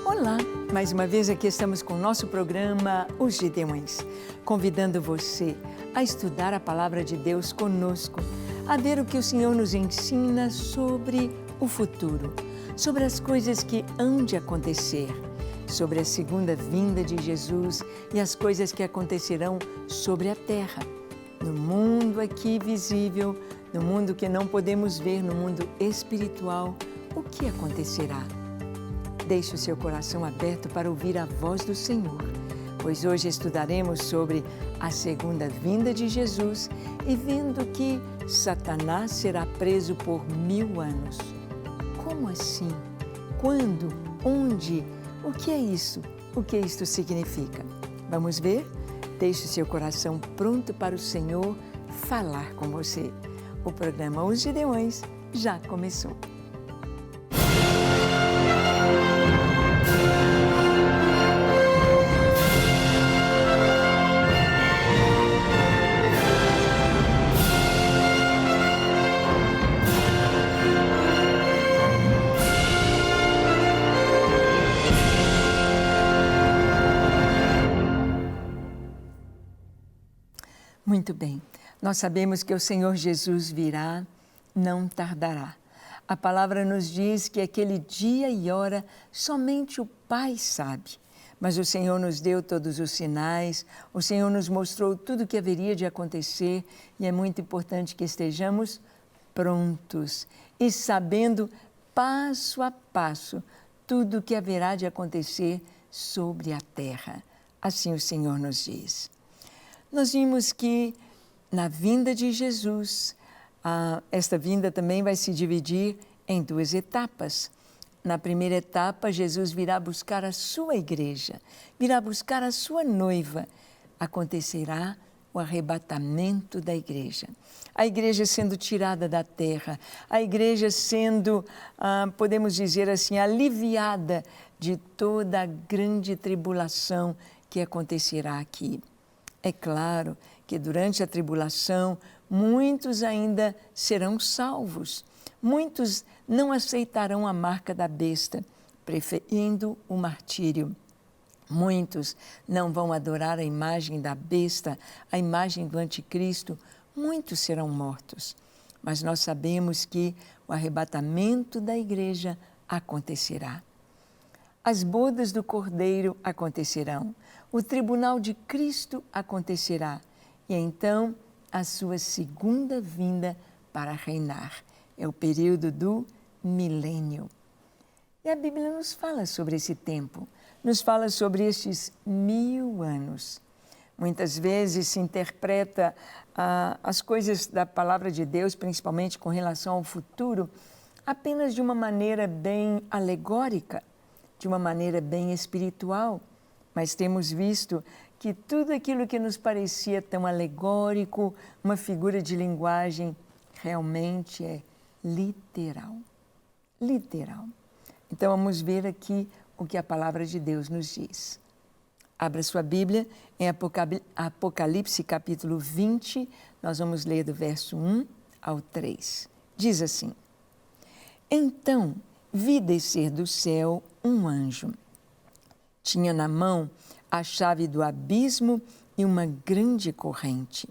Olá, mais uma vez aqui estamos com o nosso programa Os Gideões, convidando você a estudar a Palavra de Deus conosco, a ver o que o Senhor nos ensina sobre o futuro, sobre as coisas que hão de acontecer, sobre a segunda vinda de Jesus e as coisas que acontecerão sobre a terra, no mundo aqui visível, no mundo que não podemos ver, no mundo espiritual, o que acontecerá? Deixe o seu coração aberto para ouvir a voz do Senhor, pois hoje estudaremos sobre a segunda vinda de Jesus e vendo que Satanás será preso por 1000 anos. Como assim? Quando? Onde? O que é isso? O que isto significa? Vamos ver? Deixe o seu coração pronto para o Senhor falar com você. O programa Os Gideões já começou. Muito bem, nós sabemos que o Senhor Jesus virá, não tardará. A palavra nos diz que aquele dia e hora somente o Pai sabe. Mas o Senhor nos deu todos os sinais, o Senhor nos mostrou tudo o que haveria de acontecer e é muito importante que estejamos prontos e sabendo passo a passo tudo o que haverá de acontecer sobre a terra. Assim o Senhor nos diz. Nós vimos que na vinda de Jesus, esta vinda também vai se dividir em 2 etapas. Na primeira etapa, Jesus virá buscar a sua igreja, virá buscar a sua noiva. Acontecerá o arrebatamento da igreja. A igreja sendo tirada da terra, a igreja sendo, podemos dizer assim, aliviada de toda a grande tribulação que acontecerá aqui. É claro que durante a tribulação, muitos ainda serão salvos. Muitos não aceitarão a marca da besta, preferindo o martírio. Muitos não vão adorar a imagem da besta, a imagem do anticristo. Muitos serão mortos. Mas nós sabemos que o arrebatamento da igreja acontecerá. As bodas do Cordeiro acontecerão. O tribunal de Cristo acontecerá e então a sua segunda vinda para reinar. É o período do milênio. E a Bíblia nos fala sobre esse tempo, nos fala sobre estes 1000 anos. Muitas vezes se interpreta as coisas da palavra de Deus, principalmente com relação ao futuro, apenas de uma maneira bem alegórica, de uma maneira bem espiritual. Mas temos visto que tudo aquilo que nos parecia tão alegórico, uma figura de linguagem, realmente é literal. Literal. Então vamos ver aqui o que a palavra de Deus nos diz. Abra sua Bíblia em Apocalipse capítulo 20, nós vamos ler do verso 1 ao 3. Diz assim: Então vi descer do céu um anjo. Tinha na mão a chave do abismo e uma grande corrente.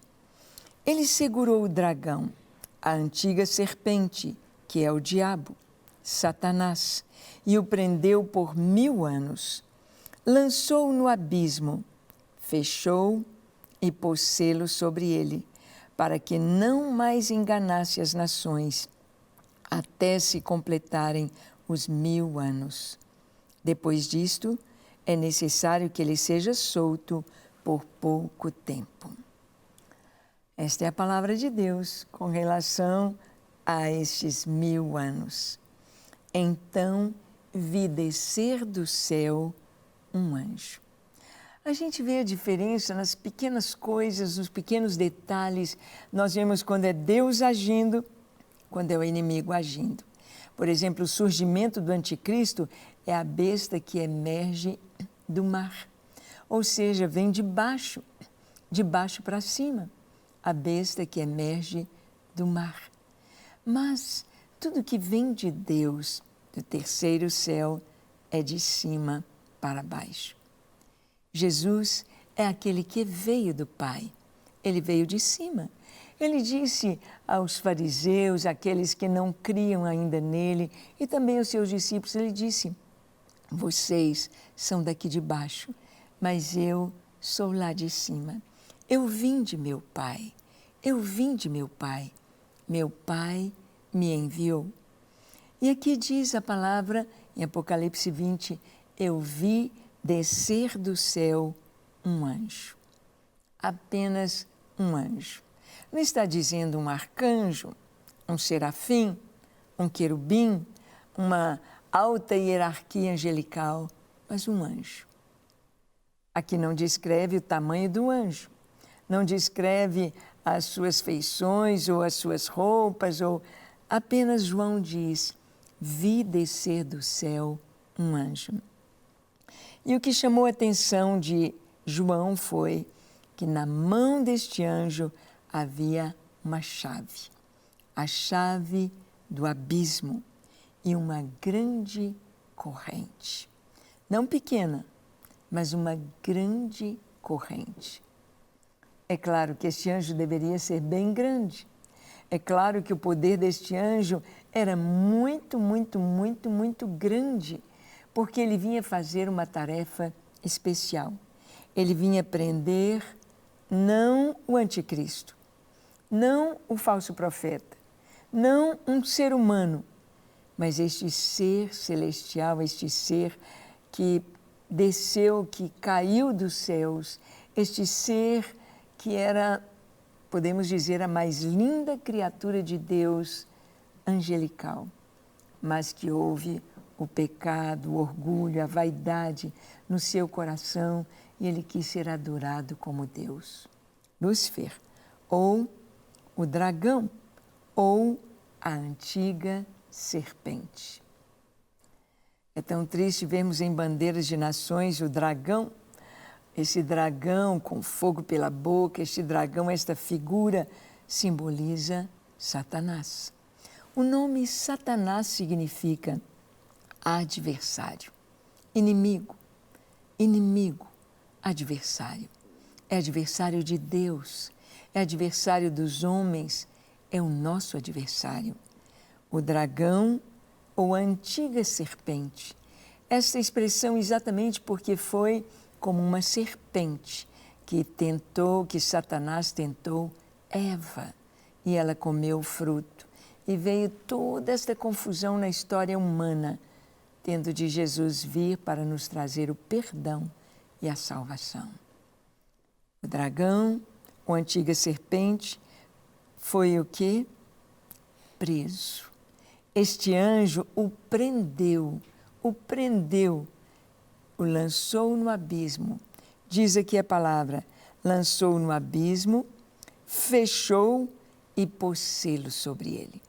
Ele segurou o dragão, a antiga serpente, que é o diabo, Satanás, e o prendeu por 1000 anos. Lançou-o no abismo, fechou e pôs selo sobre ele, para que não mais enganasse as nações, até se completarem os 1000 anos. Depois disto, é necessário que ele seja solto por pouco tempo. Esta é a palavra de Deus com relação a estes 1000 anos. Então vi descer do céu um anjo. A gente vê a diferença nas pequenas coisas, nos pequenos detalhes. Nós vemos quando é Deus agindo, quando é o inimigo agindo. Por exemplo, o surgimento do anticristo é a besta que emerge do mar, ou seja, vem de baixo para cima, a besta que emerge do mar. Mas tudo que vem de Deus, do terceiro céu, é de cima para baixo. Jesus é aquele que veio do Pai. Ele veio de cima. Ele disse aos fariseus, aqueles que não criam ainda nele, e também aos seus discípulos, ele disse: vocês são daqui de baixo, mas eu sou lá de cima. Eu vim de meu Pai. Eu vim de meu Pai. Meu Pai me enviou. E aqui diz a palavra, em Apocalipse 20, eu vi descer do céu um anjo. Apenas um anjo. Não está dizendo um arcanjo, um serafim, um querubim, uma alta hierarquia angelical, mas um anjo. Aqui não descreve o tamanho do anjo, não descreve as suas feições ou as suas roupas, ou apenas João diz, vi descer do céu um anjo. E o que chamou a atenção de João foi que na mão deste anjo havia uma chave, a chave do abismo e uma grande corrente. Não pequena, mas uma grande corrente. É claro que este anjo deveria ser bem grande. É claro que o poder deste anjo era muito, muito, muito, muito grande, porque ele vinha fazer uma tarefa especial. Ele vinha prender não o anticristo, não o falso profeta, não um ser humano, mas este ser celestial, este ser que desceu, que caiu dos céus, este ser que era, podemos dizer, a mais linda criatura de Deus, angelical, mas que houve o pecado, o orgulho, a vaidade no seu coração e ele quis ser adorado como Deus. Lúcifer, ou o dragão, ou a antiga serpente. É tão triste vermos em bandeiras de nações o dragão, esse dragão com fogo pela boca, este dragão, esta figura simboliza Satanás. O nome Satanás significa adversário, inimigo, inimigo, adversário. É adversário de Deus, é adversário dos homens, é o nosso adversário. O dragão ou a antiga serpente. Essa expressão exatamente porque foi como uma serpente que Satanás tentou Eva, e ela comeu o fruto. E veio toda esta confusão na história humana, tendo de Jesus vir para nos trazer o perdão e a salvação. O dragão, ou antiga serpente, foi o quê? Preso. Este anjo o prendeu, o lançou no abismo. Diz aqui a palavra, lançou no abismo, fechou e pôs selo sobre ele.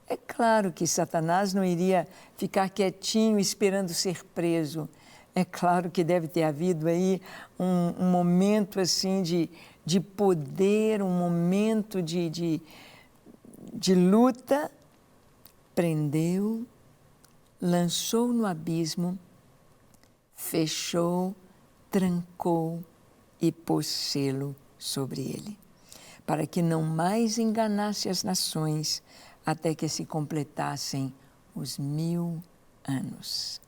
É claro que Satanás não iria ficar quietinho esperando ser preso. É claro que deve ter havido aí um momento assim de poder, um momento de luta. Prendeu, lançou no abismo, fechou, trancou e pôs selo sobre ele, para que não mais enganasse as nações até que se completassem os 1000 anos.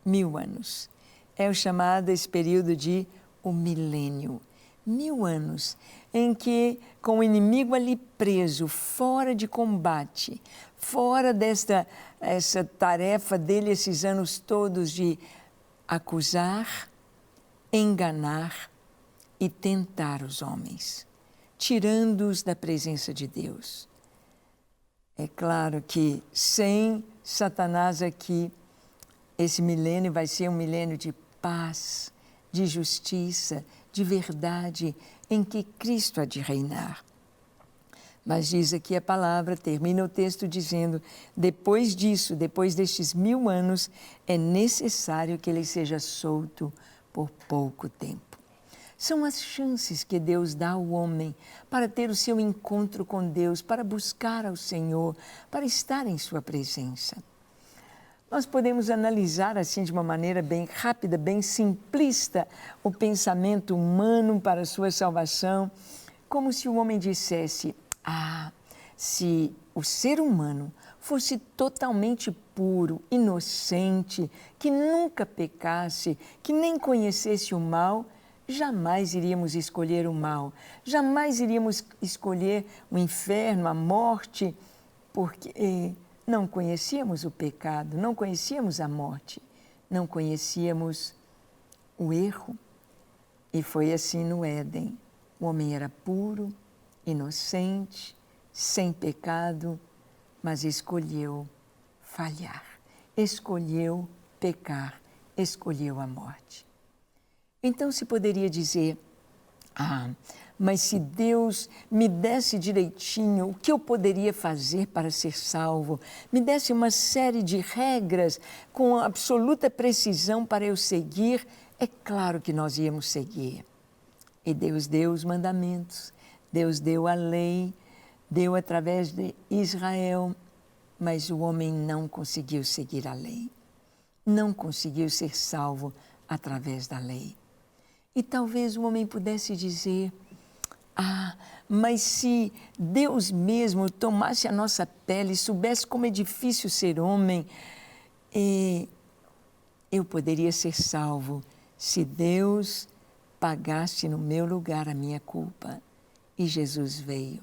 1000 anos. É o chamado esse período de o milênio. 1000 anos em que, com o inimigo ali preso, fora de combate, fora essa tarefa dele esses anos todos de acusar, enganar e tentar os homens, tirando-os da presença de Deus. É claro que sem Satanás aqui, esse milênio vai ser um milênio de paz, de justiça, de verdade, em que Cristo há de reinar. Mas diz aqui a palavra, termina o texto dizendo, depois disso, depois destes 1000 anos, é necessário que ele seja solto por pouco tempo. São as chances que Deus dá ao homem para ter o seu encontro com Deus, para buscar ao Senhor, para estar em sua presença. nós podemos analisar assim de uma maneira bem rápida, bem simplista, o pensamento humano para a sua salvação, como se o homem dissesse: se o ser humano fosse totalmente puro, inocente, que nunca pecasse, que nem conhecesse o mal, jamais iríamos escolher o mal, jamais iríamos escolher o inferno, a morte, porque não conhecíamos o pecado, não conhecíamos a morte, não conhecíamos o erro. E foi assim no Éden. O homem era puro, inocente, sem pecado, mas escolheu falhar, escolheu pecar, escolheu a morte. Então se poderia dizer: mas se Deus me desse direitinho o que eu poderia fazer para ser salvo, me desse uma série de regras com absoluta precisão para eu seguir, é claro que nós íamos seguir. E Deus deu os mandamentos, Deus deu a lei, deu através de Israel, mas o homem não conseguiu seguir a lei, não conseguiu ser salvo através da lei. E talvez o homem pudesse dizer: mas se Deus mesmo tomasse a nossa pele e soubesse como é difícil ser homem, eu poderia ser salvo se Deus pagasse no meu lugar a minha culpa. E Jesus veio.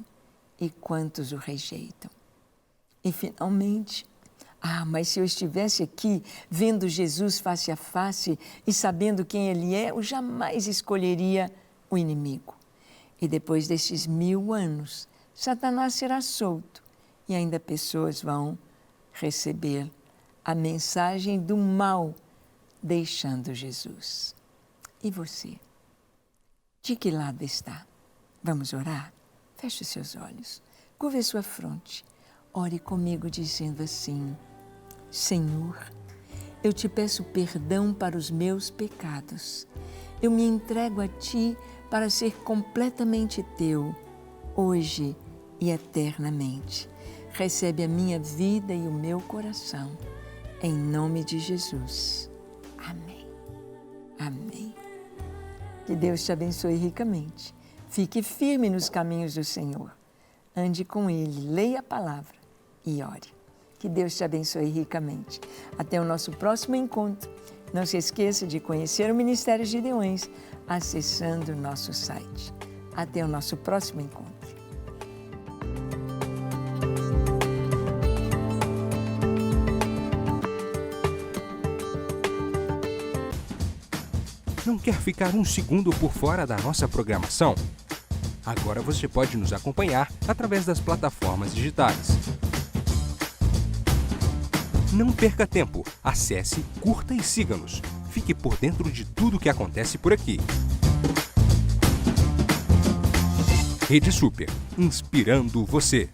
E quantos o rejeitam? E finalmente, mas se eu estivesse aqui vendo Jesus face a face e sabendo quem Ele é, eu jamais escolheria o inimigo. E depois destes 1000 anos, Satanás será solto e ainda pessoas vão receber a mensagem do mal, deixando Jesus. E você? De que lado está? Vamos orar? Feche os seus olhos, curve a sua fronte, ore comigo dizendo assim: Senhor, eu te peço perdão para os meus pecados. Eu me entrego a Ti para ser completamente Teu, hoje e eternamente. Recebe a minha vida e o meu coração, em nome de Jesus. Amém. Amém. Que Deus te abençoe ricamente. Fique firme nos caminhos do Senhor. Ande com Ele, leia a palavra e ore. Que Deus te abençoe ricamente. Até o nosso próximo encontro. Não se esqueça de conhecer o Ministério Gideões acessando o nosso site. Até o nosso próximo encontro. Não quer ficar um segundo por fora da nossa programação? Agora você pode nos acompanhar através das plataformas digitais. Não perca tempo, acesse, curta e siga-nos. Fique por dentro de tudo o que acontece por aqui. Rede Super, inspirando você.